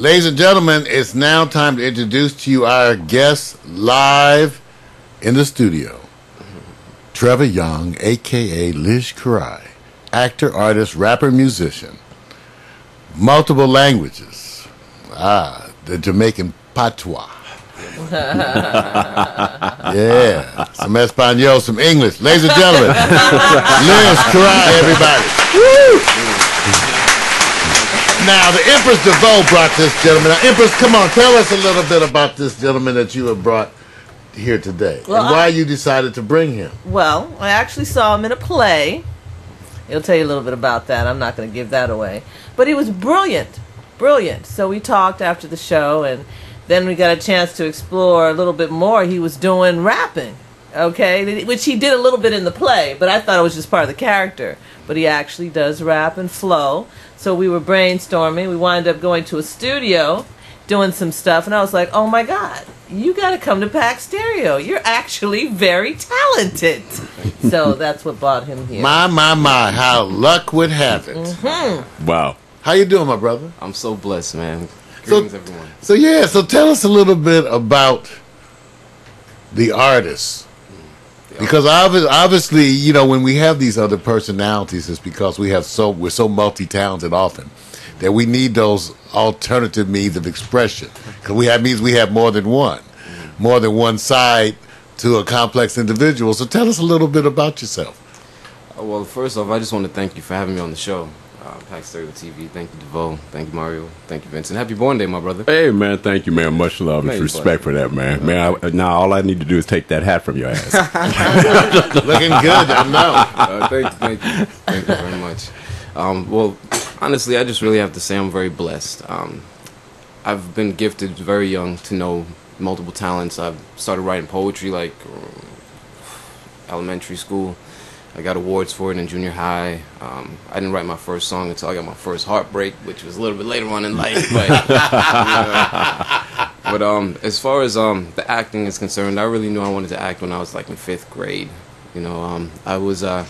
Ladies and gentlemen, it's now time to introduce to you our guest live in the studio. Trevor Young, a.k.a. Lijs Kerai, actor, artist, rapper, musician. Multiple languages. The Jamaican patois. Yeah, some Espanol, some English. Ladies and gentlemen, Lijs Kerai, everybody. Woo! Now, the Empress DeVoe brought this gentleman. Now, Empress, come on, tell us a little bit about this gentleman that you have brought here today, and why you decided to bring him. Well, I actually saw him in a play. He'll tell you a little bit about that. I'm not going to give that away. But he was brilliant, brilliant. So we talked after the show, and then we got a chance to explore a little bit more. He was doing rapping, okay, which he did a little bit in the play, but I thought it was just part of the character. But he actually does rap and flow. So we were brainstorming. We wound up going to a studio, doing some stuff, and I was like, oh my God, you got to come to Pack Stereo. You're actually very talented. So that's what brought him here. My, how luck would have it. Mm-hmm. Wow. How you doing, my brother? I'm so blessed, man. Greetings, everyone. So tell us a little bit about the artist. Because obviously, you know, when we have these other personalities, it's because we're so multi-talented often that we need those alternative means of expression. Because means we have more than one side to a complex individual. So tell us a little bit about yourself. Well, first off, I just want to thank you for having me on the show. Pack Stereo TV. Thank you, DeVoe. Thank you, Mario. Thank you, Vincent. Happy born day, my brother. Hey, man. Thank you, man. Much love and respect for that, man. Man, now all I need to do is take that hat from your ass. Looking good, I know. Thank you. Thank you very much. Well, honestly, I just really have to say I'm very blessed. I've been gifted very young to know multiple talents. I've started writing poetry like elementary school. I got awards for it in junior high. I didn't write my first song until I got my first heartbreak, which was a little bit later on in life. But, as far as the acting is concerned, I really knew I wanted to act when I was like in 5th grade. You know, I was I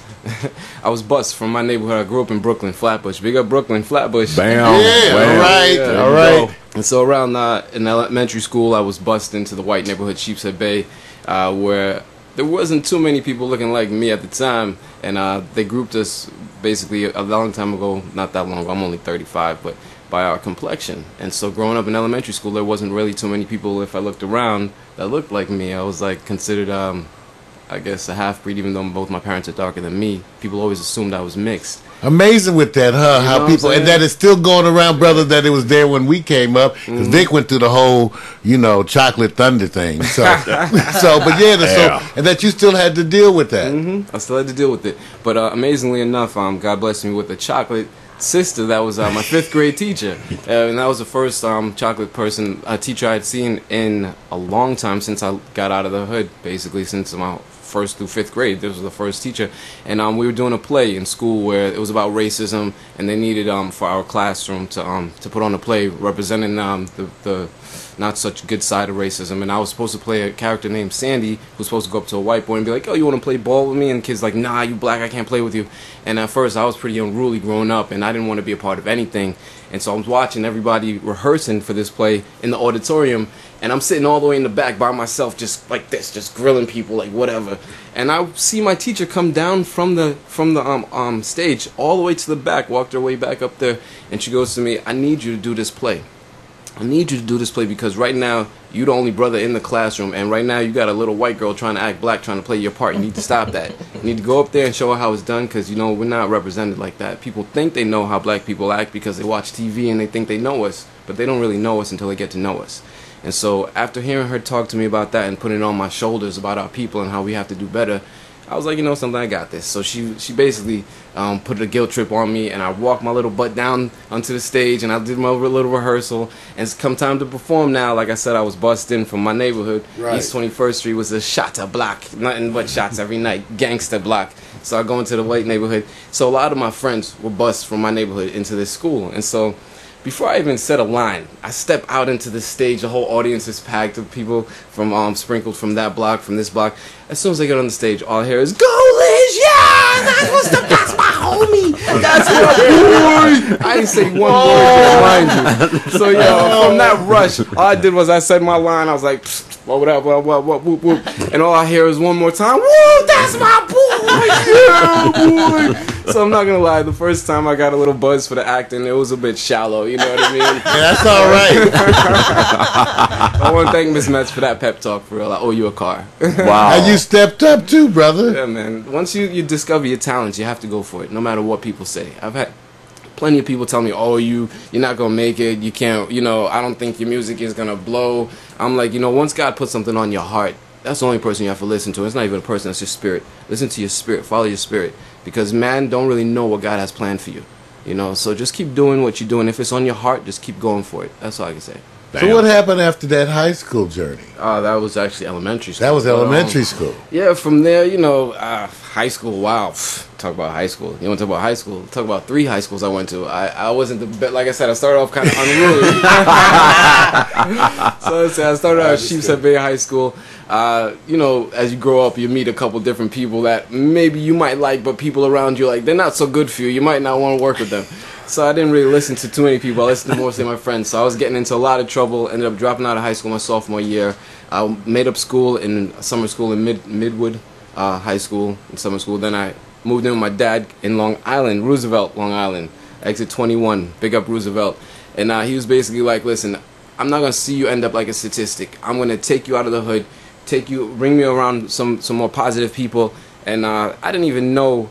was bused from my neighborhood. I grew up in Brooklyn, Flatbush. Big up Brooklyn, Flatbush. Bam. Yeah, Bam. all right. And so around in elementary school, I was bused into the white neighborhood, Sheepshead Bay, where there wasn't too many people looking like me at the time, and they grouped us basically a long time ago, not that long ago, I'm only 35, but by our complexion. And so growing up in elementary school, there wasn't really too many people, if I looked around, that looked like me. I was like considered, I guess, a half-breed, even though both my parents are darker than me. People always assumed I was mixed. Amazing with that, huh? You know how people, and that is still going around, brother, that it was there when we came up. Because Vic went through the whole, chocolate thunder thing. So, and that you still had to deal with that. I still had to deal with it. But amazingly enough, God blessed me with a chocolate sister that was my 5th grade teacher. And that was the first chocolate teacher I'd seen in a long time since I got out of the hood, basically, since my 1st through 5th grade. This was the first teacher, and we were doing a play in school where it was about racism, and they needed for our classroom to put on a play representing the not such good side of racism. And I was supposed to play a character named Sandy, who was supposed to go up to a white boy and be like, "Oh, you want to play ball with me?" And the kid's like, "Nah, you black, I can't play with you." And at first I was pretty unruly growing up, and I didn't want to be a part of anything. And so I was watching everybody rehearsing for this play in the auditorium, and I'm sitting all the way in the back by myself, just like this, just grilling people, like whatever. And I see my teacher come down from the stage all the way to the back, walked her way back up there, and she goes to me, "I need you to do this play. I need you to do this play because right now you're the only brother in the classroom, and right now you got a little white girl trying to act black, trying to play your part. You need to stop that. You need to go up there and show her how it's done, because we're not represented like that. People think they know how black people act because they watch TV and they think they know us, but they don't really know us until they get to know us." And so after hearing her talk to me about that and putting it on my shoulders about our people and how we have to do better, I was like, something, I got this. So she basically put a guilt trip on me, and I walked my little butt down onto the stage, and I did my little rehearsal. And it's come time to perform now. Like I said, I was bussed in from my neighborhood. Right. East 21st Street was a shotta block, nothing but shots every night, gangster block. So I go into the white neighborhood. So a lot of my friends were bussed from my neighborhood into this school. And so before I even said a line, I step out into the stage. The whole audience is packed with people from sprinkled from that block, from this block. As soon as I get on the stage, all I hear is, "Go, Lijs! Yeah! That was the best my whole homie. That's my boy. I didn't say one word, mind you. So, from that rush, all I did was I said my line. I was like, whatever, whoop, whoop. And all I hear is one more time, woo, that's my boy. Yeah, boy. So I'm not going to lie. The first time I got a little buzz for the acting, it was a bit shallow. You know what I mean? Yeah, that's all right. I want to thank Miss Metz for that pep talk, for real. I owe you a car. Wow. And you stepped up too, brother. Yeah, man. Once you discover your talents, you have to go for it, no matter what people say. I've had plenty of people tell me, oh, you're not going to make it. You can't, I don't think your music is going to blow. I'm like, once God puts something on your heart, that's the only person you have to listen to. It's not even a person, it's your spirit. Listen to your spirit. Follow your spirit. Because man don't really know what God has planned for you. So just keep doing what you're doing. If it's on your heart, just keep going for it. That's all I can say. So what happened after that high school journey? That was actually elementary school. That was elementary school. Yeah, from there, high school, wow. Talk about high school. You want to talk about high school? Talk about 3 high schools I went to. I wasn't the best. Like I said, I started off kind of unruly. So I started out at Sheepshead Bay High School. As you grow up, you meet a couple different people that maybe you might like, but people around you, like, they're not so good for you. You might not want to work with them. So I didn't really listen to too many people. I listened to mostly my friends. So I was getting into a lot of trouble. Ended up dropping out of high school my sophomore year. I made up school in summer school in Midwood High School in summer school. Then I moved in with my dad in Long Island, Roosevelt, Long Island, exit 21. Big up Roosevelt. And he was basically like, listen, I'm not going to see you end up like a statistic. I'm going to take you out of the hood, bring me around some more positive people. And I didn't even know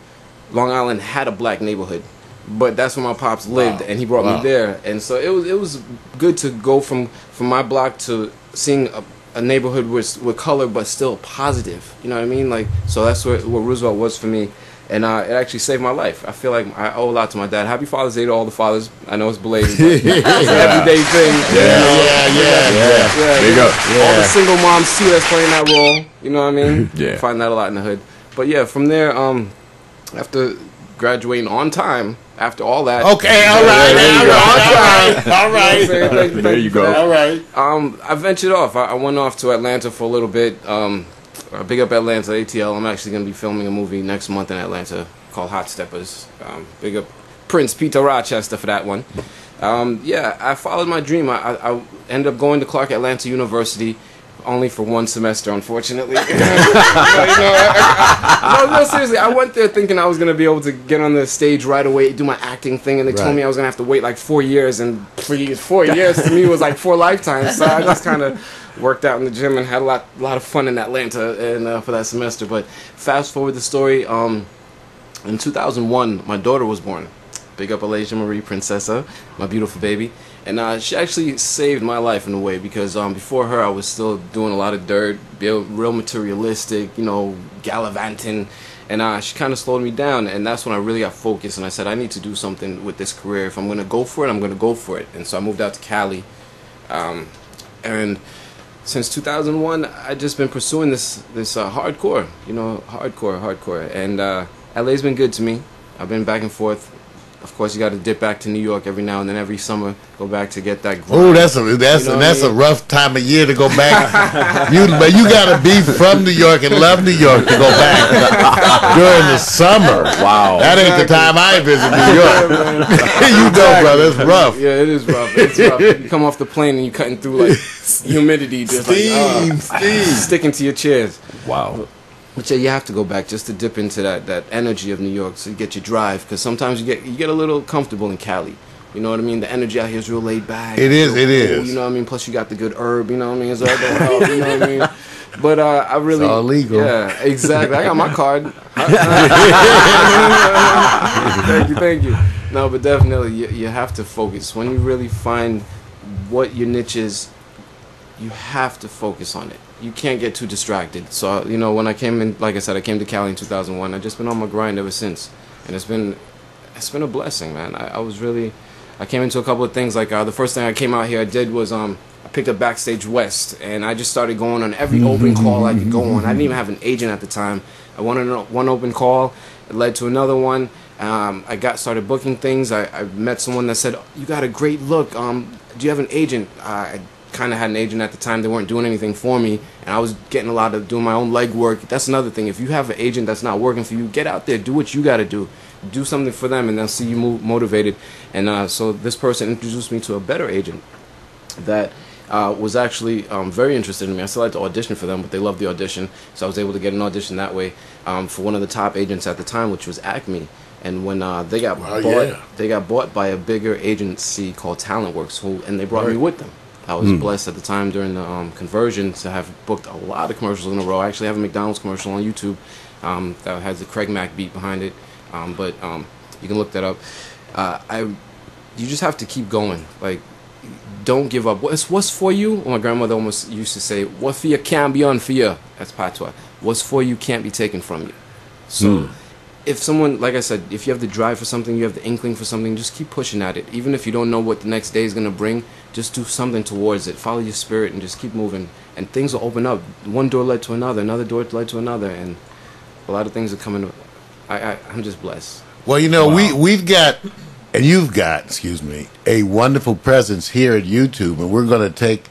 Long Island had a black neighborhood. But that's where my pops lived, and he brought me there. And so it was good to go from my block to seeing a neighborhood with color, but still positive. You know what I mean? Like, so that's what Roosevelt was for me. And it actually saved my life. I feel like I owe a lot to my dad. Happy Father's Day to all the fathers. I know it's belated, but it's an everyday thing. Yeah. There you go. All the single moms, too, that's playing that role. You know what I mean? Yeah. You find that a lot in the hood. But yeah, from there, after graduating on time, after all that. Okay, all right. There you go. All right. I ventured off. I went off to Atlanta for a little bit. Big up Atlanta, ATL. I'm actually going to be filming a movie next month in Atlanta called Hot Steppers. Big up Prince Peter Rochester for that one. I followed my dream. I ended up going to Clark Atlanta University. Only for 1 semester, unfortunately. No, seriously, I went there thinking I was going to be able to get on the stage right away, do my acting thing, and they told me I was going to have to wait like 4 years, and 4 years to me was like 4 lifetimes, so I just kind of worked out in the gym and had a lot of fun in Atlanta and for that semester. But fast forward the story, in 2001, my daughter was born. Big up Alasia Marie Princessa, my beautiful baby. And she actually saved my life in a way, because before her I was still doing a lot of dirt, real materialistic, gallivanting. And she kind of slowed me down, and that's when I really got focused, and I said, I need to do something with this career. If I'm going to go for it, I'm going to go for it. And so I moved out to Cali. And since 2001, I've just been pursuing this hardcore, hardcore. And LA's been good to me. I've been back and forth. Of course, you got to dip back to New York every now and then. Every summer, go back to get that grind. Oh, that's a rough time of year to go back. But you got to be from New York and love New York to go back during the summer. Wow, that ain't the time I visit New York. Brother, it's rough. Yeah, it is rough. It's rough. You come off the plane and you cutting through like humidity, just steam, sticking to your chairs. Wow. But yeah, you have to go back just to dip into that energy of New York, so you get your drive. Because sometimes you get a little comfortable in Cali. You know what I mean? The energy out here is real laid back. It is. You know what I mean? Plus you got the good herb. You know what I mean? It's all don't help. You know what I mean? But I really, it's all legal. Yeah, exactly. I got my card. Thank you. No, but definitely you have to focus. When you really find what your niche is, you have to focus on it. You can't get too distracted. So, when I came in, like I said, I came to Cali in 2001. I've just been on my grind ever since. And it's been a blessing, man. I came into a couple of things. Like the first thing I came out here I did was I picked up Backstage West, and I just started going on every open call I could go on. I didn't even have an agent at the time. I wanted one open call. It led to another one. I started booking things. I met someone that said, "You got a great look. Do you have an agent?" I kind of had an agent at the time. They weren't doing anything for me, and I was getting doing my own legwork. That's another thing. If you have an agent that's not working for you, get out there, do what you got to do. do something for them, and they'll see you motivated. And so this person introduced me to a better agent that was actually very interested in me. I still had to audition for them, but they loved the audition, so I was able to get an audition that way for one of the top agents at the time, which was Acme. And when they got they got bought by a bigger agency called TalentWorks, and they brought me with them. I was blessed at the time during the conversion to have booked a lot of commercials in a row. I actually have a McDonald's commercial on YouTube that has the Craig Mack beat behind it, but you can look that up. You just have to keep going. Like, don't give up. What's for you? My grandmother almost used to say, "What for you can't be unfair." That's patois. What's for you can't be taken from you. So, if someone, like I said, if you have the drive for something, you have the inkling for something, just keep pushing at it. Even if you don't know what the next day is going to bring, just do something towards it. Follow your spirit and just keep moving. And things will open up. One door led to another door led to another, and a lot of things are coming. I'm just blessed. Well, we've got, and you've got, excuse me, a wonderful presence here at YouTube, and we're going to take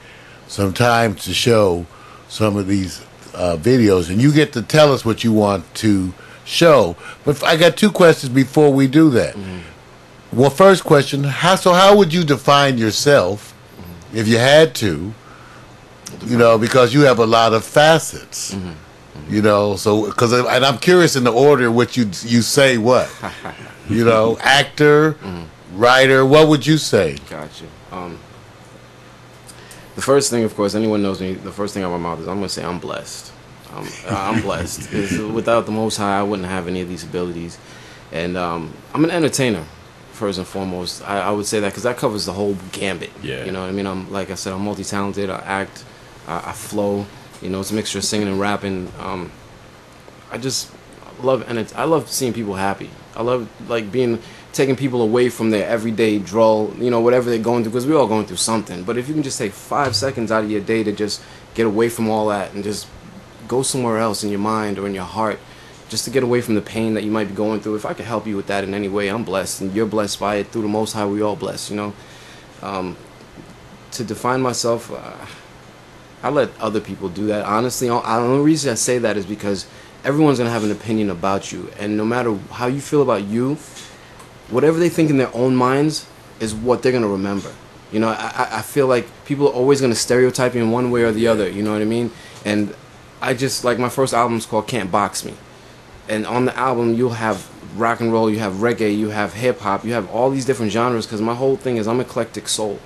some time to show some of these videos, and you get to tell us what you want to show. But I got two questions before we do that. Well, first question, how would you define yourself if you had to? Because you have a lot of facets. And I'm curious in the order in which you say what. Actor, writer, what would you say? Gotcha. The first thing, of course, anyone knows me, the first thing out of my mouth is I'm going to say I'm blessed. I'm blessed. Without the Most High, I wouldn't have any of these abilities. And I'm an entertainer, first and foremost. I would say that because that covers the whole gambit. Yeah. You know what I mean? Like I said, I'm multi-talented. I act. I flow. It's a mixture of singing and rapping. I love seeing people happy. I love taking people away from their everyday drawl, whatever they're going through, because we're all going through something. But if you can just take 5 seconds out of your day to just get away from all that and just go somewhere else in your mind or in your heart, just to get away from the pain that you might be going through. If I could help you with that in any way, I'm blessed, and you're blessed by it. Through the Most High, we all blessed, To define myself, I let other people do that. Honestly, the only reason I say that is because everyone's going to have an opinion about you, and no matter how you feel about you, whatever they think in their own minds is what they're going to remember. I feel like people are always going to stereotype you in one way or the other, you know what I mean? And I just, my first album's called Can't Box Me. And on the album, you'll have rock and roll, you have reggae, you have hip-hop, you have all these different genres, because my whole thing is I'm eclectic soul.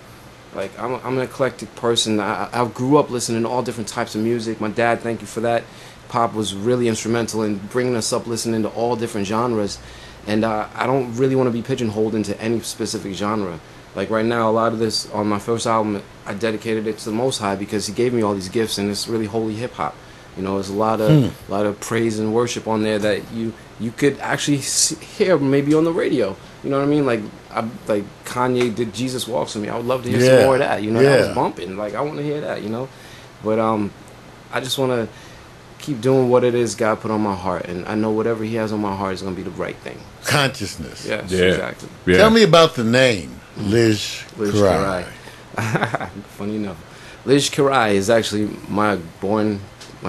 I'm an eclectic person. I grew up listening to all different types of music. My dad, thank you for that. Pop was really instrumental in bringing us up listening to all different genres. And I don't really want to be pigeonholed into any specific genre. Like right now, a lot of this on my first album, I dedicated it to the Most High because He gave me all these gifts, and it's really holy hip-hop. There's a lot of praise and worship on there that you could actually hear maybe on the radio. You know what I mean? Like Kanye did "Jesus Walks with Me." I would love to hear some more of that. That was bumping. I want to hear that. But I just want to keep doing what it is God put on my heart, and I know whatever He has on my heart is going to be the right thing. Consciousness. Yes, exactly. Yeah. Tell me about the name Lijs Kerai. Funny enough, Lijs Kerai is actually my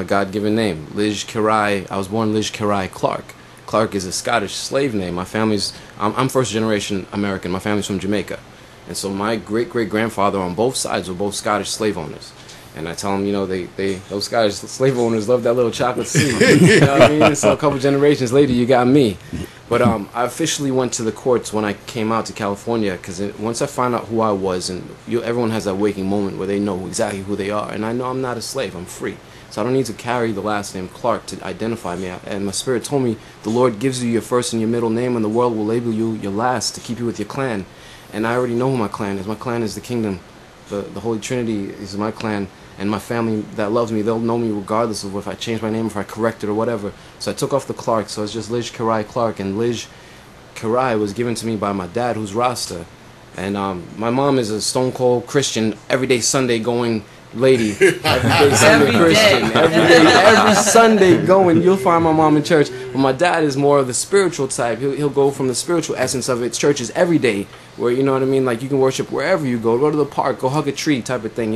God-given name. Lijs Kerai. I was born Lijs Kerai Clark. Clark is a Scottish slave name. My family's I'm first generation American. My family's from Jamaica, and so my great-great-grandfather on both sides were both Scottish slave owners. And I tell them, those Scottish slave owners love that little chocolate seed. You know what I mean? So a couple generations later, you got me. But I officially went to the courts when I came out to California, because once I found out who I was, and everyone has that waking moment where they know exactly who they are. And I know I'm not a slave. I'm free. So I don't need to carry the last name Clark to identify me. And my spirit told me the Lord gives you your first and your middle name, and the world will label you your last to keep you with your clan. And I already know who my clan is. My clan is the kingdom. The Holy Trinity is my clan. And my family that loves me, they'll know me regardless of if I change my name, if I correct it or whatever. So I took off the Clark, so it's just Lijs Kerai Clark. And Lijs Kerai was given to me by my dad, who's Rasta. And my mom is a stone cold Christian, everyday Sunday going lady. Everyday Sunday Christian. Every Sunday going. You'll find my mom in church. But my dad is more of the spiritual type. He'll go from the spiritual essence of it. Churches every day, where, you know what I mean? You can worship wherever you go. Go to the park, go hug a tree type of thing,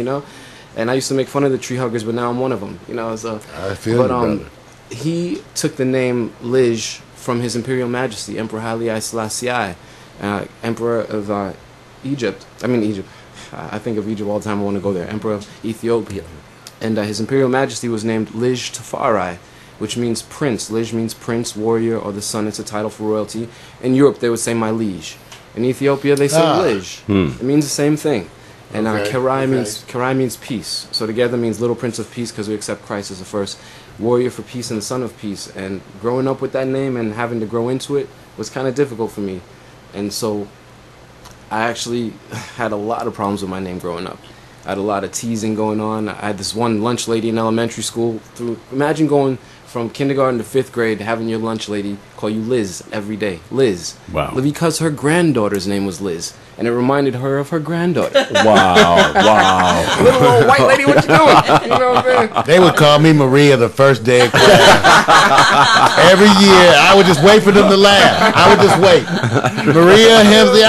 And I used to make fun of the tree huggers, but now I'm one of them, So, I feel you, brother. He took the name Lijs from His Imperial Majesty, Emperor Haile Selassie, Emperor of Egypt. I mean Egypt. I think of Egypt all the time. I want to go there. Emperor of Ethiopia. And His Imperial Majesty was named Lijs Story, which means prince. Lijs means prince, warrior, or the son. It's a title for royalty. In Europe, they would say my liege. In Ethiopia, they say Lijs. It means the same thing. And Kerai means peace. So together means little prince of peace, because we accept Christ as the first warrior for peace and the son of peace. And growing up with that name and having to grow into it was kind of difficult for me. And so I actually had a lot of problems with my name growing up. I had a lot of teasing going on. I had this one lunch lady in elementary school. Imagine going from kindergarten to 5th grade, having your lunch lady call you Liz every day. Liz. Wow. Because her granddaughter's name was Liz. And it reminded her of her granddaughter. Wow. Little old white lady, what you doing? You know what I'm saying? They would call me Maria the first day of class. Every year, I would just wait for them to laugh. I would just wait. Maria, Hemsley,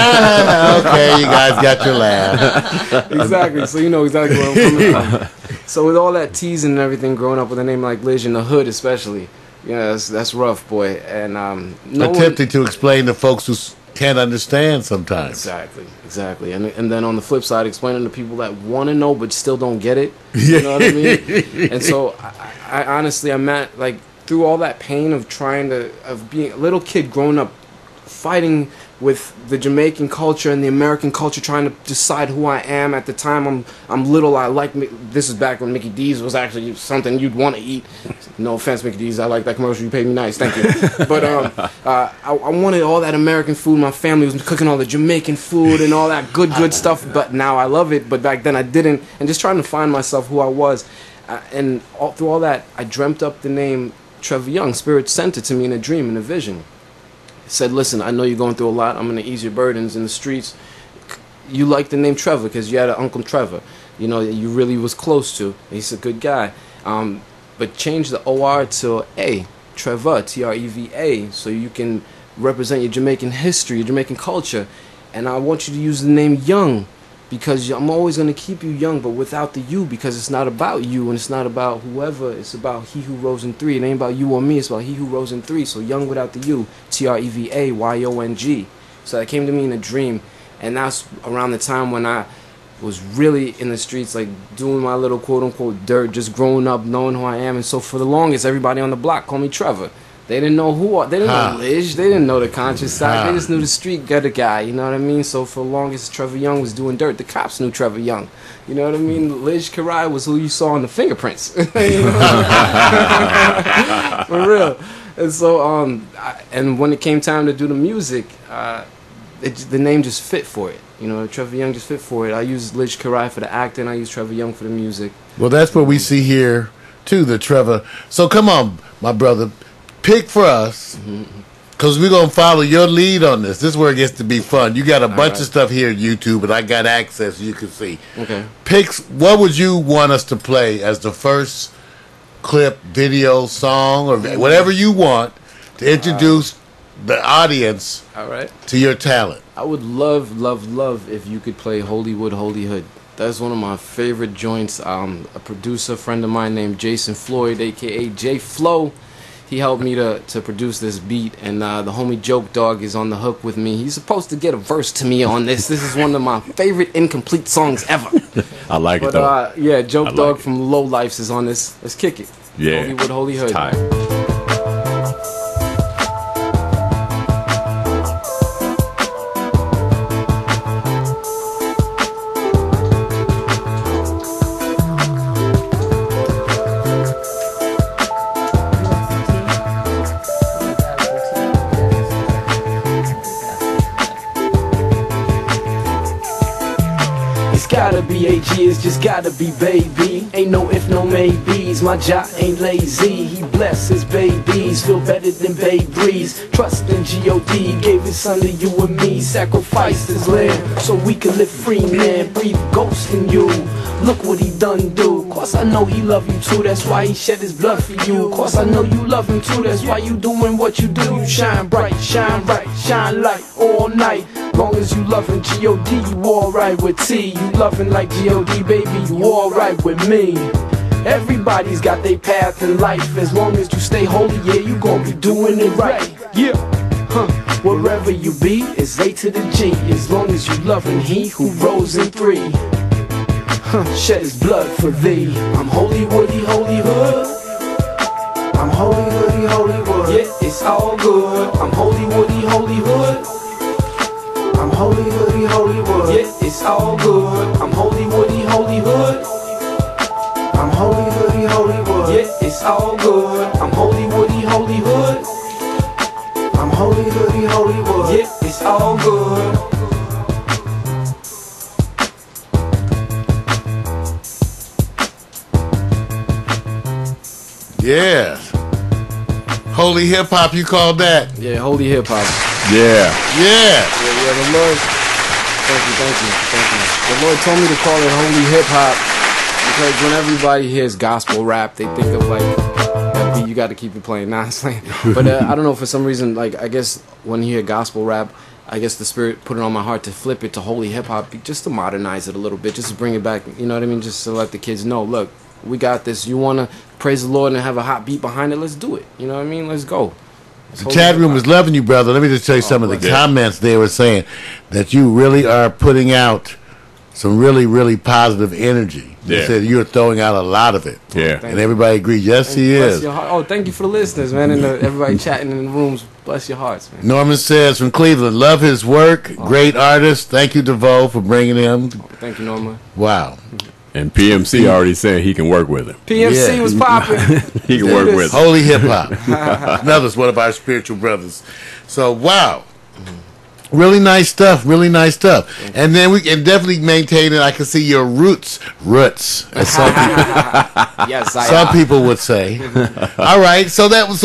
okay, you guys got your laugh. Exactly. So you know exactly where I'm coming from. So with all that teasing and everything, growing up with a name like Liz in the hood especially, that's rough, boy. And attempting to explain to folks who can't understand sometimes. Exactly. And then on the flip side, explaining to people that want to know but still don't get it. You know what I mean? And so I honestly, I'm at, like, through all that pain of of being a little kid growing up, fighting with the Jamaican culture and the American culture, trying to decide who I am. At the time, I'm little. This is back when Mickey D's was actually something you'd want to eat. No offense, Mickey D's. I like that commercial. You paid me nice. Thank you. But I wanted all that American food. My family was cooking all the Jamaican food and all that good stuff. But now I love it. But back then I didn't. And just trying to find myself, who I was. And through all that, I dreamt up the name Trevor Young. Spirit sent it to me in a dream, in a vision. Said, listen, I know you're going through a lot. I'm going to ease your burdens in the streets. You like the name Trevor because you had an Uncle Trevor, you really was close to. He's a good guy. But change the O-R to A, Trevor, Treva, so you can represent your Jamaican history, your Jamaican culture. And I want you to use the name Young, because I'm always going to keep you young, but without the you, because it's not about you and it's not about whoever. It's about he who rose in 3. It ain't about you or me. It's about he who rose in 3. So young without the you, Trevayong. So that came to me in a dream, and that's around the time when I was really in the streets, like doing my little quote-unquote dirt, just growing up, knowing who I am. And so for the longest, everybody on the block called me Trevor. They didn't know they didn't know Lijs, they didn't know the conscious side, they just knew the street gutter guy, you know what I mean? So for the longest, Trevor Young was doing dirt. The cops knew Trevor Young, you know what I mean? Lijs Kerai was who you saw in the fingerprints. For real. And so, and when it came time to do the music, the name just fit for it. Trevor Young just fit for it. I used Lijs Kerai for the acting, I used Trevor Young for the music. Well, that's what we see here, too, the Trevor. So come on, my brother. Pick for us, because we're going to follow your lead on this. This is where it gets to be fun. You got a bunch of stuff here at YouTube, and I got access, you can see. Okay. What would you want us to play as the first clip, video, song, or whatever you want to introduce the audience to your talent? I would love if you could play Holywood, Holy Hood. That's one of my favorite joints. A producer friend of mine named Jason Floyd, a.k.a. J Flow. He helped me to produce this beat, and the homie Joke Dog is on the hook with me. He's supposed to get a verse to me on this. This is one of my favorite incomplete songs ever. I like it, though. Yeah, Joke Dog from Low Lifes is on this. Let's kick it. Yeah. Holywood, Holy Hood. Tight. Gotta be AG, it's just gotta be baby. Ain't no if, no maybes. My job ain't lazy. He bless his babies. Feel better than Babe Breeze. Trust in G.O.D. Gave his son to you and me. Sacrificed his lamb so we can live free, man. Breathe ghost in you. Look what he done do. Course I know he love you too. That's why he shed his blood for you. Course I know you love him too. That's why you doing what you do. You shine bright, shine light all night. Long as you loving G.O.D, you alright with T. You loving like G.O.D, baby, you alright with me. Everybody's got their path in life. As long as you stay holy, yeah, you gon' be doing it right. Yeah, wherever you be, it's A to the G. As long as you loving he who rose in 3. Shed his blood for thee. I'm holy woody, holy hood. I'm holy woody, holy wood. Yeah, it's all good. I'm holy woody, holy hood. I'm holy woody, holy wood. Yeah, it's all good. I'm holy woody, holy hood. I'm holy woody, holy wood. Yeah, it's all good. I'm holy woody, holy hood. I'm holy woody, holy wood. Yeah, it's all good. Yeah. Holy hip hop, you call that? Yeah, holy hip hop. Yeah. Yeah. Yeah, the Lord. Thank you. The Lord told me to call it holy hip hop because when everybody hears gospel rap, they think of like that beat. You got to keep it playing. Nah, it's like, but I don't know, for some reason, like I guess when you hear gospel rap, I guess the Spirit put it on my heart to flip it to holy hip hop, just to modernize it a little bit, just to bring it back. You know what I mean? Just to let the kids know, look, we got this. You want to praise the Lord and have a hot beat behind it? Let's do it. You know what I mean? Let's go. The chat room is loving you, brother. Let me just tell you some of the comments they were saying that you really are putting out some really, really positive energy. They said you're throwing out a lot of it. Yeah. And everybody agreed, yes, he is. Oh, thank you for the listeners, man, and everybody chatting in the rooms. Bless your hearts, man. Norman says from Cleveland, love his work. Great artist. Thank you, DeVoe, for bringing him. Thank you, Norman. Wow. And PMC already said he can work with him. PMC was popping. He can work with him. Holy hip hop. Another one of our spiritual brothers. So, wow. Really nice stuff. Really nice stuff. And then we can definitely maintain it. I can see your roots. As some people would say. All right. So that was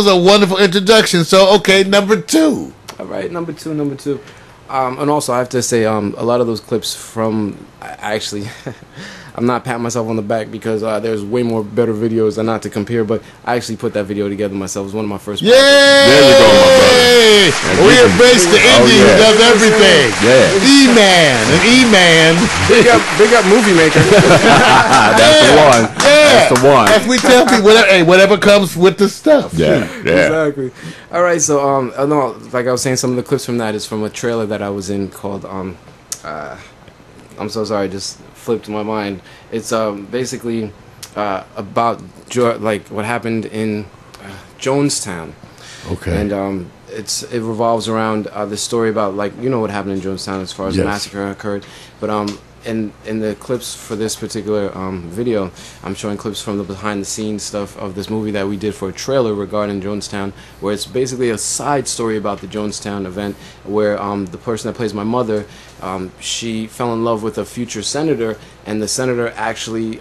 a wonderful introduction. So, okay, number 2. All right, number two. And also, I have to say, a lot of those clips from, I actually, I'm not patting myself on the back because there's way more better videos and not to compare, but I actually put that video together myself. It was one of my first projects. There you go, my brother. We embrace the Indian who does everything. Yeah. E-Man. Big up Movie Maker. That's the one. Yeah. That's the one. As we tell people, whatever comes with the stuff. Yeah. Exactly. All right, so no, like I was saying, some of the clips from that is from a trailer that I was in called I'm so sorry, just flipped my mind. It's basically about like what happened in Jonestown. Okay. And it revolves around this story about, like, you know what happened in Jonestown as far as the massacre occurred, but in the clips for this particular video, I'm showing clips from the behind the scenes stuff of this movie that we did for a trailer regarding Jonestown, where it's basically a side story about the Jonestown event, where the person that plays my mother, she fell in love with a future senator, and the senator actually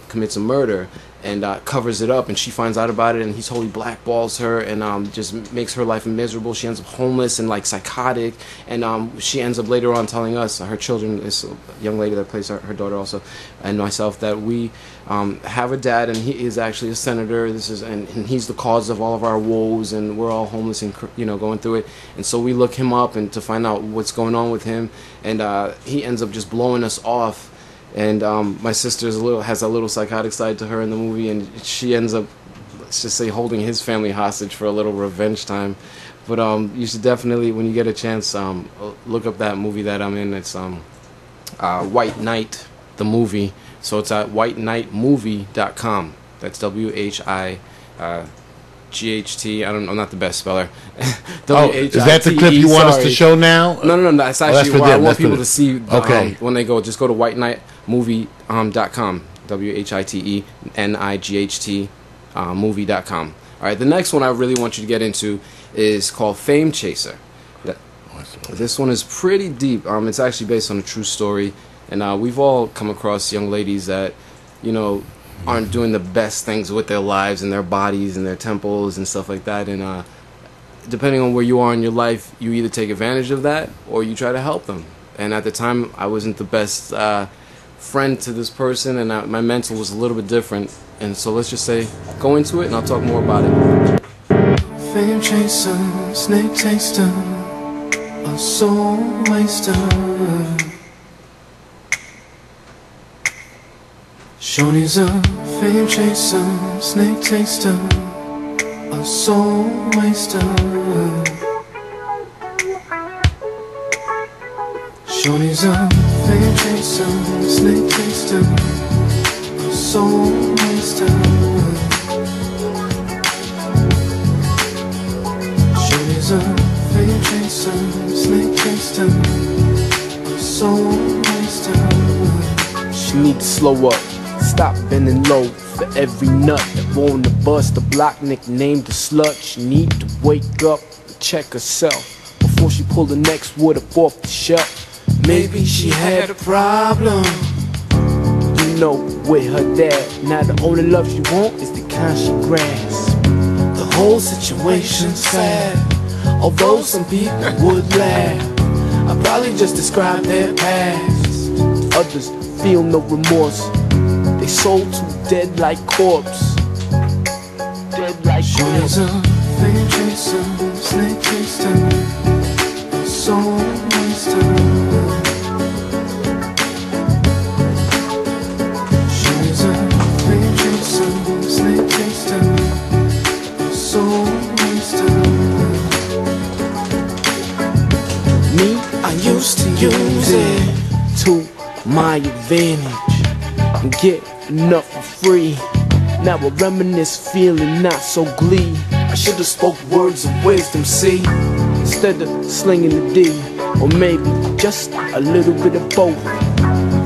commits a murder and covers it up, and she finds out about it, and he totally blackballs her and just makes her life miserable. She ends up homeless and like psychotic, and she ends up later on telling us, her children, this young lady that plays her daughter also, and myself, that we have a dad and he is actually a senator. And he's the cause of all of our woes, and we're all homeless and going through it. And so we look him up and to find out what's going on with him, and he ends up just blowing us off. And my sister has a little psychotic side to her in the movie, and she ends up, let's just say, holding his family hostage for a little revenge time. But you should definitely, when you get a chance, look up that movie that I'm in. It's White Knight, the movie. So it's at whiteknightmovie.com. That's WHIGHT. I'm not the best speller. Is that the clip you want us to show now? No. That's actually what I want people to see. Okay. When they go, just go to whiteknightmovie.com. WHITENIGHT movie.com. All right. The next one I really want you to get into is called Fame Chaser. This one is pretty deep. It's actually based on a true story, and we've all come across young ladies that, aren't doing the best things with their lives and their bodies and their temples and stuff like that. And depending on where you are in your life, you either take advantage of that or you try to help them. And at the time, I wasn't the best friend to this person, and my mental was a little bit different. And so let's just say, go into it, and I'll talk more about it. Fame chaser, snake taster, a soul waster. Shorty's a fame chaser, snake taster, a a soul waster. Shorty's a fame chaser, snake taster, a soul waster. Shorty's a fame chaser, snake taster, a soul waster. She need to slow up, stop bending low. For every nut that wanna bust, the block nicknamed the slut. She need to wake up and check herself before she pull the next wood up off the shelf. Maybe she had a problem, you know, with her dad. Now the only love she want is the kind she grasps. the whole situation's sad. Although some people would laugh, I probably just described their past. Others feel no remorse, they soul too dead like corpse. Dead like Shorty's corpse. a fame chaser, snake taster, soul waster. Shorty's a fame chaser, snake taster, soul waster. Me, I used to use it to my advantage and get enough for free. Now I reminisce, feeling not so glee. I should've spoke words of wisdom, see? Instead of slinging the D, or maybe just a little bit of both.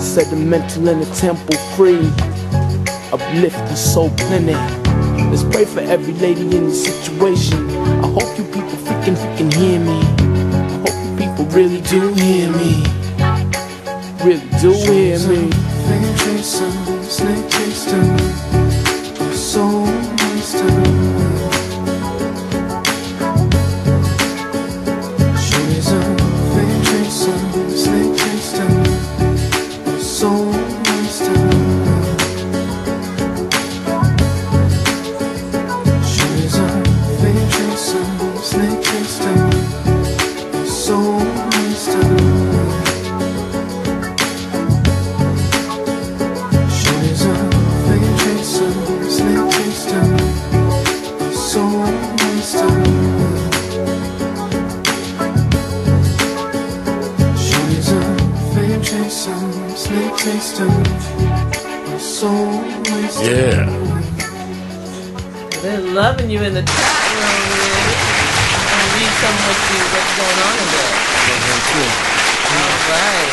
Set the mental and the temple free, uplift the soul plenty. Let's pray for every lady in this situation. I hope you people freaking hear me. I hope you people really do hear me. Really do hear me. Fame chaser, snake taster, soul waster. Shorty's a fame chaser, snake taster, soul waster. Shorty's a fame chaser, snake taster, soul waster. Shorty's a fame chaser, snake taster, soul waster. Shorty's a fame chaser, snake taster, soul waster. Yeah. They're loving you in the chat room, Liz. I'm gonna read some of what's going on in there. All right.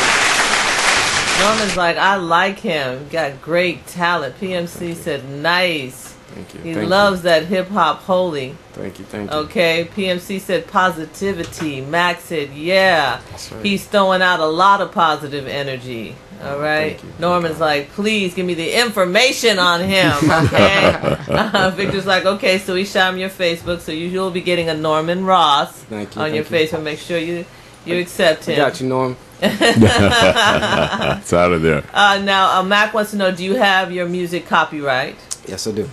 Norman's like, I like him. Got great talent. PMC said, nice. Thank you. He thank loves that hip hop holy. you. Thank you. Thank you. Okay. PMC said positivity. Max said, yeah. That's right. He's throwing out a lot of positive energy. All right. Thank you. Norman's like, please give me the information on him. Okay. Victor's like, okay, so we shot him your Facebook, so you'll be getting a Norman Ross Thank you. on your thank you. Facebook. Make sure you accept I him. got you, Norm. It's out of there. Now, Mac wants to know, do you have your music copyright? Yes, I do.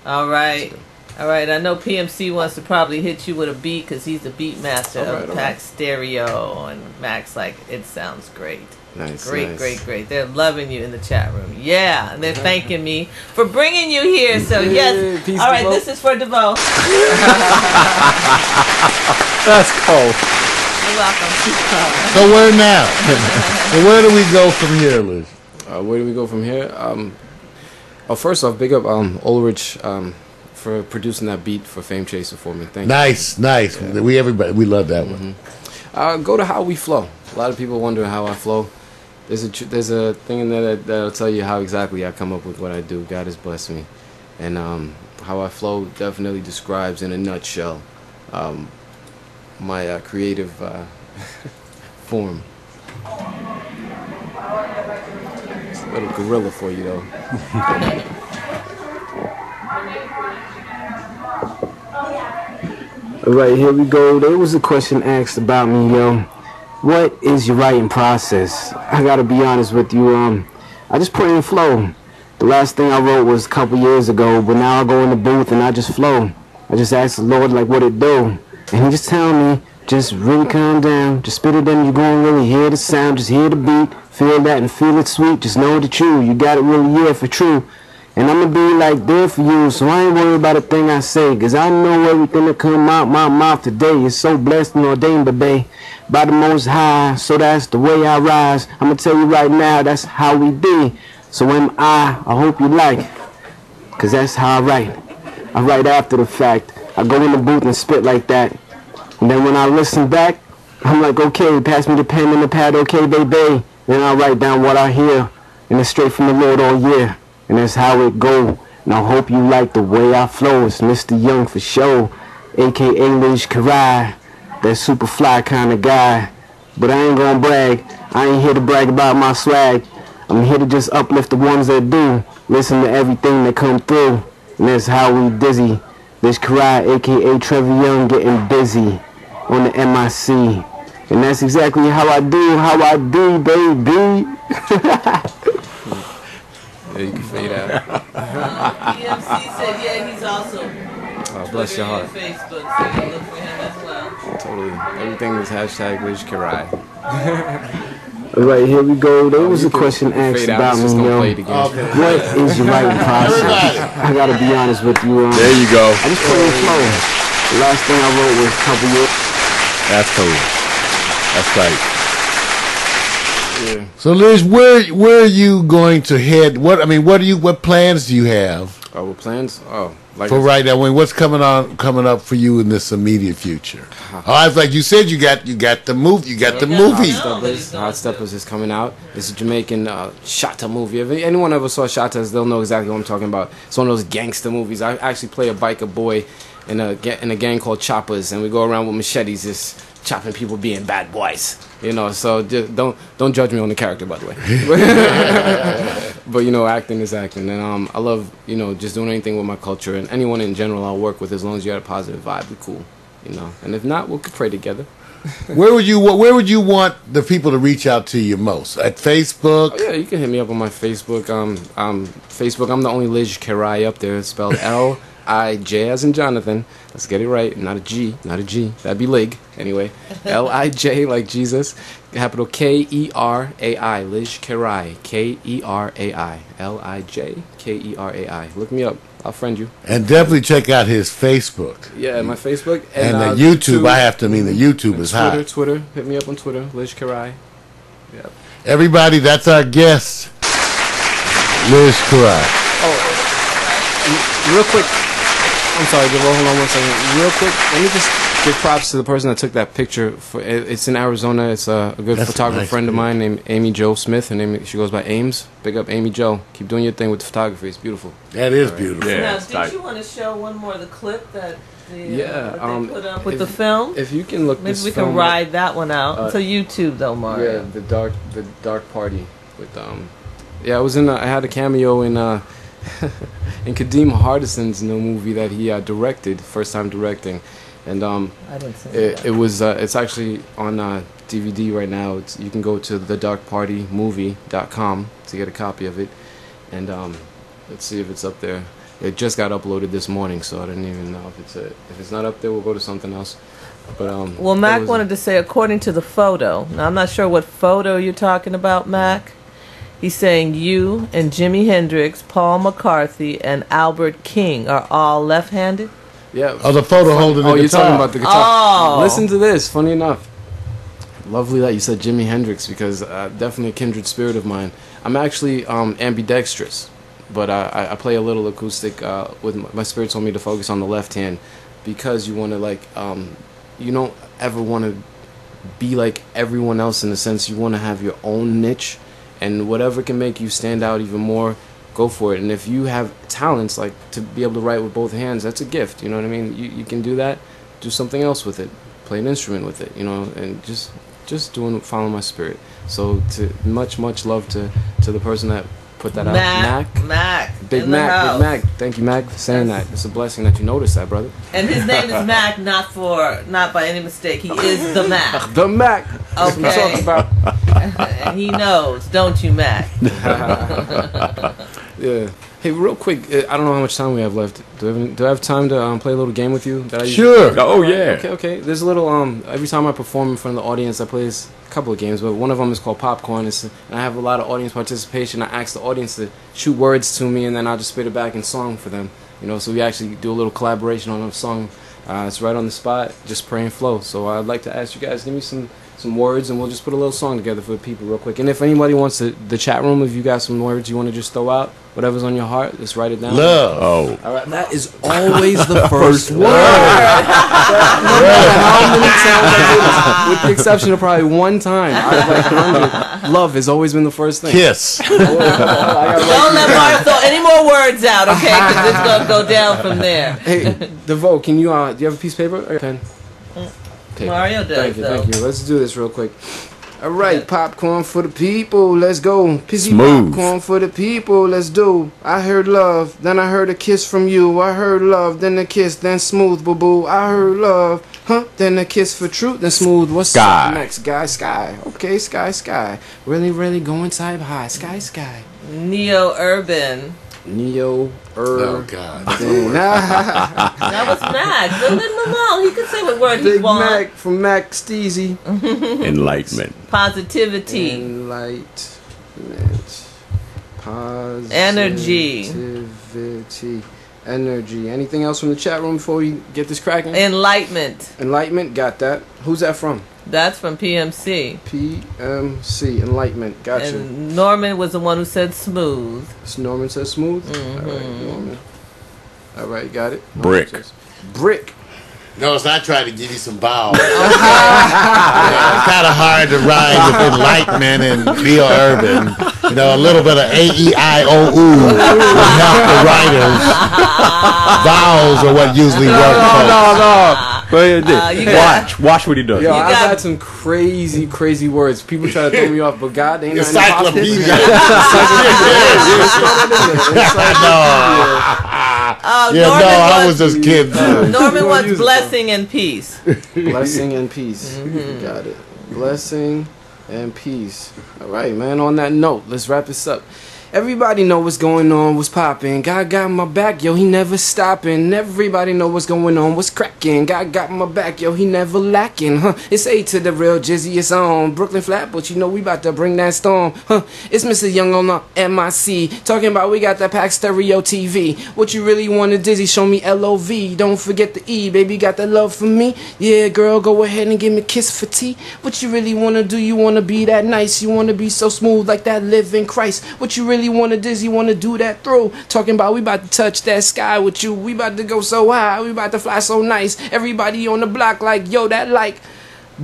All right. All right. I know PMC wants to probably hit you with a beat because he's the beat master All of right. Pack Stereo. And Mac's like, it sounds great. Nice. Great, nice. great, great. They're loving you in the chat room. Yeah. And they're thanking me for bringing you here. So, yes. Peace, All right. DeVoe. This is for DeVoe. That's cold. You're welcome. So where now? So where do we go from here, Liz? Where do we go from here? First off, big up Ulrich for producing that beat for Fame Chaser for me. Thank you. Nice. Yeah. We love that one. Go to how we flow. A lot of people wonder how I flow. There's a thing in there that'll tell you how exactly I come up with what I do. God has blessed me, and how I flow definitely describes in a nutshell my creative form. It's a little gorilla for you though. Alright, here we go. There was a question asked about me, what is your writing process? I gotta be honest with you, I just put in flow. The last thing I wrote was a couple years ago, but now I go in the booth and I just flow. I just ask the Lord like what it do. And he just tell me, just really calm down, just spit it in, you gonna really hear the sound, just hear the beat, feel that and feel it sweet, just know that you got it really, yeah, for true. And I'ma be like there for you, so I ain't worried about a thing I say, cause I know everything that come out my mouth today is so blessed and ordained, baby, by the Most High, so that's the way I rise. I'ma tell you right now, that's how we be. So am I hope you like, cause that's how I write. I write after the fact. I go in the booth and spit like that. And then when I listen back, I'm like, okay, pass me the pen and the pad, okay, baby. Then I write down what I hear, and it's straight from the Lord all year. And that's how it go. And I hope you like the way I flow. It's Mr. Young for show, a.k.a. Lijs Kerai, that super fly kind of guy. But I ain't gonna brag. I ain't here to brag about my swag. I'm here to just uplift the ones that do. Listen to everything that come through. And that's how we dizzy. Lijs Kerai, a.k.a. Trevor Young, getting busy on the MIC. And that's exactly how I do, baby. Yeah, you can fade out. EMC said, yeah, he's also Bless your heart. Facebook, so you look for him as well. Totally. Everything is hashtag Lijs Kerai. Alright, here we go. There was a question asked about me, yo. What is your writing process? I gotta be honest with you. There you go. I just put in flow. The last thing I wrote was a couple years. That's cool. That's right. Yeah. So Liz, where are you going to head? What plans do you have? Oh, what plans? Oh, like for right now, what's coming up for you in this immediate future? Oh, it's like you said, you got the movie. Hot Steppers is coming out. It's a Jamaican Shatta movie. If anyone ever saw Shattas, they'll know exactly what I'm talking about. It's one of those gangster movies. I actually play a biker boy in a gang called Choppers, and we go around with machetes, just chopping people, being bad boys. You know, so just don't judge me on the character, by the way. But acting is acting, and I love just doing anything with my culture, and anyone in general I'll work with, as long as you got a positive vibe, be cool. And if not, we'll pray together. Where would you want the people to reach out to you most? At Facebook? Oh, yeah, you can hit me up on my Facebook. Facebook, I'm the only Lijs Kerai up there. It's spelled L-I-J as in Jonathan. Let's get it right. Not a G. That'd be Lig. Anyway, L-I-J like Jesus. Capital K-E-R-A-I. Lijs Kerai. K-E-R-A-I. L-I-J K-E-R-A-I. Look me up. I'll friend you. And definitely check out his Facebook. Yeah, my Facebook. And the YouTube, I have to mean the YouTube is hot. Twitter. Hit me up on Twitter. Lijs Kerai. Yep. Everybody, that's our guest, Lijs Kerai. Oh, real quick. I'm sorry, hold on one second. Real quick, let me just give props to the person that took that picture. It's in Arizona. It's a good photographer friend of mine named Amy Jo Smith. She goes by Ames. Big up Amy Jo. Keep doing your thing with the photography. It's beautiful. That is beautiful. Yeah, now, did you want to show one more of the clip that they put up with the film? If you can look, maybe we can ride that one out. It's a YouTube though, Mario. Yeah, the dark party with Yeah, I was in. I had a cameo in in Kadeem Hardison's new movie that he directed, first time directing, and I didn't see it. It was it's actually on DVD right now. You can go to thedarkpartymovie.com to get a copy of it, and let's see if it's up there. It just got uploaded this morning, so I didn't even know if it's not up there. We'll go to something else. But well, Mac wanted to say, according to the photo. Now I'm not sure what photo you're talking about, Mac. He's saying you and Jimi Hendrix, Paul McCarthy, and Albert King are all left-handed? Yeah. Oh, the photo holding the guitar. Oh, you're talking about the guitar. Oh. Listen to this. Funny enough. Lovely that you said Jimi Hendrix, because definitely a kindred spirit of mine. I'm actually ambidextrous, but I play a little acoustic. With my spirit told me to focus on the left hand, because you want to you don't ever want to be like everyone else, in the sense you want to have your own niche. And whatever can make you stand out even more, go for it. And if you have talents, like to be able to write with both hands, that's a gift. You know what I mean? You can do that. Do something else with it. Play an instrument with it. And just follow my spirit. So much love to the person that put that out. Mac. Big Mac. Thank you, Mac, for saying that. It's a blessing that you noticed that, brother. And his name is Mac, not by any mistake. He is the Mac. The Mac. Okay. That's what I'm talking about. And he knows, don't you, Mac? Yeah. Hey, real quick, I don't know how much time we have left. Do I have time to play a little game with you? Sure. Oh yeah. Okay. There's a little every time I perform in front of the audience, I play a couple of games, but one of them is called Popcorn. And I have a lot of audience participation. I ask the audience to shoot words to me, and then I'll just spit it back in song for them. You know, so we actually do a little collaboration on a song. It's right on the spot, just pray and flow. So I'd like to ask you guys, give me some words, and we'll just put a little song together for the people real quick. And if anybody wants the chat room, if you got some words you want to just throw out, whatever's on your heart, just write it down. Love. Oh. All right, that is always the first word. No matter how many times I do this, with the exception of probably one time out of like 100, love has always been the first thing. Kiss. Don't let Mark throw any more words out, okay? Because it's going to go down from there. Hey, DeVoe, can you, do you have a piece of paper or a pen? Okay. Mario does, Thank you. Let's do this real quick. All right, popcorn for the people, let's go. Pizzy Smooth. popcorn for the people, let's do. I heard love, then I heard a kiss from you. I heard love, then a kiss, then smooth, boo boo. I heard love, then a kiss for truth, then smooth. What's Sky. up next, guy? Sky. Okay, sky. Really going type high. Sky. Neo-urban. Oh, God. That was Mac. Leave him alone. He could say what word he Big wants. Mac from Mac Steezy. Enlightenment. Positivity. Enlightenment. Energy. Energy. Anything else from the chat room before we get this cracking? Enlightenment. Enlightenment. Got that. Who's that from? That's from PMC. PMC. Enlightenment. Gotcha. And Norman was the one who said smooth. Norman says smooth. All right, Norman. All right, got it. Brick. Brick. No, it's not trying to give you some vowels. It's kind of hard to rhyme with enlightenment and neo-urban. You know, a little bit of A-E-I-O-U would help the writers. Vowels are what usually work. Watch what he does. Yo, I've had some crazy words. People try to throw me off, but God, they ain't Encyclopedia. I was just kidding. Norman wants blessing and peace. Blessing and peace. Got it. Blessing and peace. All right, man. On that note, let's wrap this up. Everybody know what's going on, what's poppin'. God got my back, yo, he never stoppin'. Everybody know what's going on, what's crackin'. God got my back, yo, he never lacking. It's A to the real Jizzy, it's on Brooklyn Flatbush, you know we about to bring that storm. It's Mr. Young on the MIC, talking about we got that pack stereo TV. What you really want to Dizzy, show me LOV. Don't forget the E, baby, got that love for me. Yeah, girl, go ahead and give me a kiss for tea. What you really want to do, you want to be that nice. You want to be so smooth like that living Christ. What you really want to Dizzy, want to do that through. Talking about we about to touch that sky with you. We about to go so high, we about to fly so nice. Everybody on the block like, yo, that like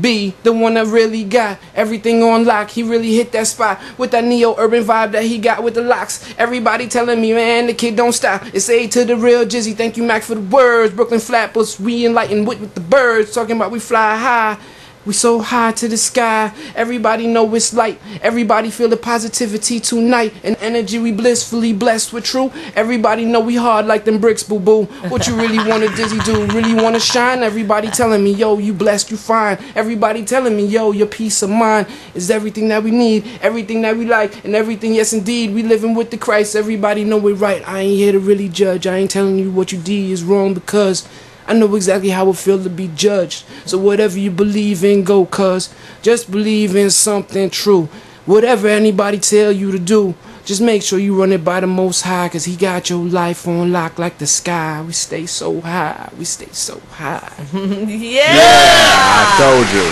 B, the one that really got everything on lock. He really hit that spot with that neo-urban vibe that he got with the locks. Everybody telling me, man, the kid don't stop. It's A to the real Jizzy. Thank you, Mac, for the words. Brooklyn Flatbush, we enlighten with the birds. Talking about we fly high. We so high to the sky. Everybody know it's light. Everybody feel the positivity tonight. And energy we blissfully blessed with true. Everybody know we hard like them bricks, boo boo. What you really want to Dizzy do? Really want to shine? Everybody telling me, yo, you blessed, you fine. Everybody telling me, yo, your peace of mind is everything that we need, everything that we like, and everything, yes indeed, we living with the Christ. Everybody know we're right. I ain't here to really judge. I ain't telling you what you did is wrong, because I know exactly how it feel to be judged. So whatever you believe in, go, cuz. Just believe in something true. Whatever anybody tell you to do, just make sure you run it by the Most High, cause he got your life on lock like the sky. We stay so high. We stay so high. I told you.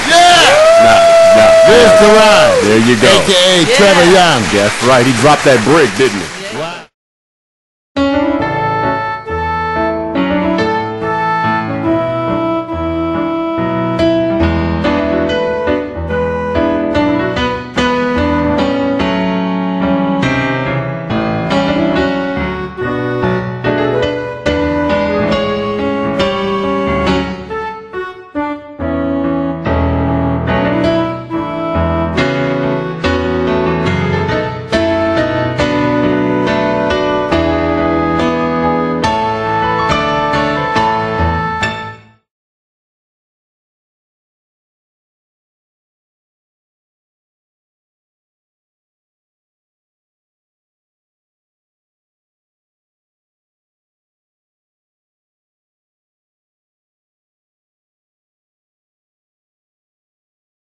There's Kerai. There you go. A.K.A. Trevor Young. That's right. He dropped that brick, didn't he?